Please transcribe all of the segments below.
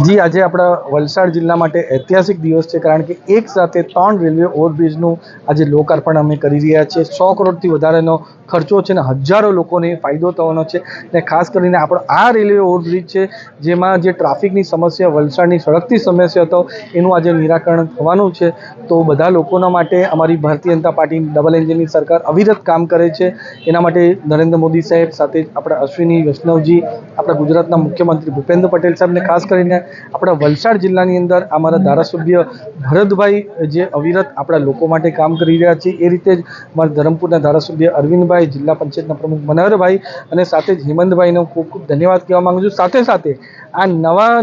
જી, આજે આપણા વલસાડ જિલ્લા માટે ઐતિહાસિક દિવસ છે, કારણ કે એક સાથે 3 રેલવે ઓવરબ્રિજનું આજે લોકાર્પણ અમે કરી રહ્યા છીએ। 100 કરોડથી વધારેનો ખર્ચો છે અને હજારો લોકોને ફાયદો થવાનો છે। અને ખાસ કરીને આપણો આ રેલવે ઓવરબ્રિજ છે, જેમાં જે ટ્રાફિકની સમસ્યા, વલસાડની સળગતી સમસ્યા હતો, એનું આજે નિરાકરણ થવાનું છે। તો બધા લોકોના માટે અમારી ભારતીય જનતા પાર્ટી ડબલ એન્જિનની સરકાર અવિરત કામ કરે છે। એના માટે નરેન્દ્ર મોદી સાહેબ, સાથે જ આપણા અશ્વિની વૈષ્ણવજી, આપણા ગુજરાતના મુખ્યમંત્રી ભૂપેન્દ્ર પટેલ સાહેબને, ખાસ કરીને આપણા વલસાડ જિલ્લાની અંદર અમારા ધારાસભ્ય ભરતભાઈ જે અવિરત આપણા લોકો માટે કામ કરી રહ્યા છે, એ રીતે જ અમારા ધરમપુરના ધારાસભ્ય અરવિંદભાઈ, જિલ્લા પંચાયતના પ્રમુખ મનહરભાઈ અને સાથે જ હેમંતભાઈનો ખૂબ ખૂબ ધન્યવાદ કહેવા માગું છું। સાથે સાથે આ નવા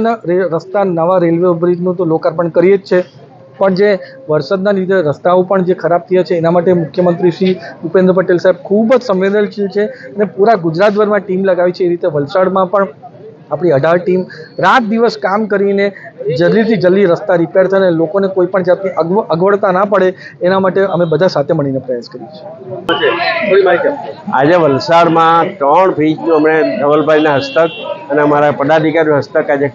રસ્તા, નવા રેલવે બ્રિજનું તો લોકાર્પણ કરીએ જ છે, પણ જે વરસાદના લીધે રસ્તાઓ પણ જે ખરાબ થયા છે, એના માટે મુખ્યમંત્રી શ્રી ભૂપેન્દ્ર પટેલ સાહેબ ખૂબ જ સંવેદનશીલ છે અને પૂરા ગુજરાતભરમાં ટીમ લગાવી છે। એ રીતે વલસાડમાં પણ આપણી 18 ટીમ રાત દિવસ કામ કરીને જલ્દીથી જલ્દી રસ્તા રિપેર થાય અને લોકોને કોઈ પણ જાતની અગવડતા ના પડે, એના માટે અમે બધા સાથે મળીને પ્રયાસ કરીએ છીએ। આજે વલસાડમાં 3 બ્રિજનું અમે ધવલભાઈના હસ્તક અને અમારા પદાધિકારીઓ હસ્તક આજે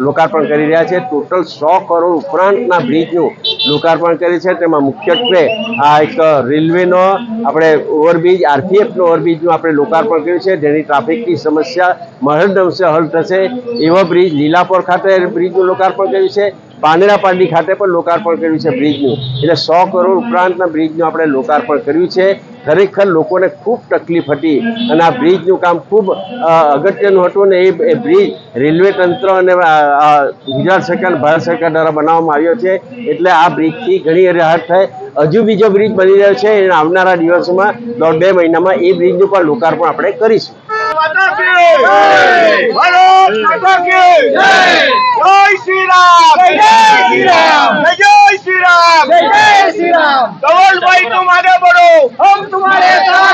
લોકાર્પણ કરી રહ્યા છે। ટોટલ 100 કરોડ ઉપરાંતના બ્રિજનું લોકાર્પણ કર્યું છે। તેમાં મુખ્યત્વે આ એક રેલવેનો આપણે ઓવરબ્રિજ, આરપીએફનો ઓવરબ્રિજનું આપણે લોકાર્પણ કર્યું છે, જેની ટ્રાફિકની સમસ્યા મહદઅંશે હલ થશે એવા બ્રિજ લીલાપોર ખાતે બ્રિજનું લોકાર્પણ કર્યું છે। પાંદડાપાડી ખાતે પણ લોકાર્પણ કર્યું છે બ્રિજનું। એટલે 100 કરોડ ઉપરાંતના બ્રિજનું આપણે લોકાર્પણ કર્યું છે। ખરેખર લોકોને ખૂબ તકલીફ હતી અને આ બ્રિજનું કામ ખૂબ અગત્યનું હતું ને એ બ્રિજ રેલવે તંત્ર અને ગુજરાત સરકાર, ભારત સરકાર દ્વારા બનાવવામાં આવ્યો છે। એટલે આ બ્રિજથી ઘણી રાહત થાય। હજુ બીજો બ્રિજ બની રહ્યો છે, અને આવનારા દિવસોમાં 1.5-2 મહિનામાં એ બ્રિજનું પણ લોકાર્પણ આપણે કરીશું। धवलभाई तुम आगे बढ़ो, हम तुम्हारे साथ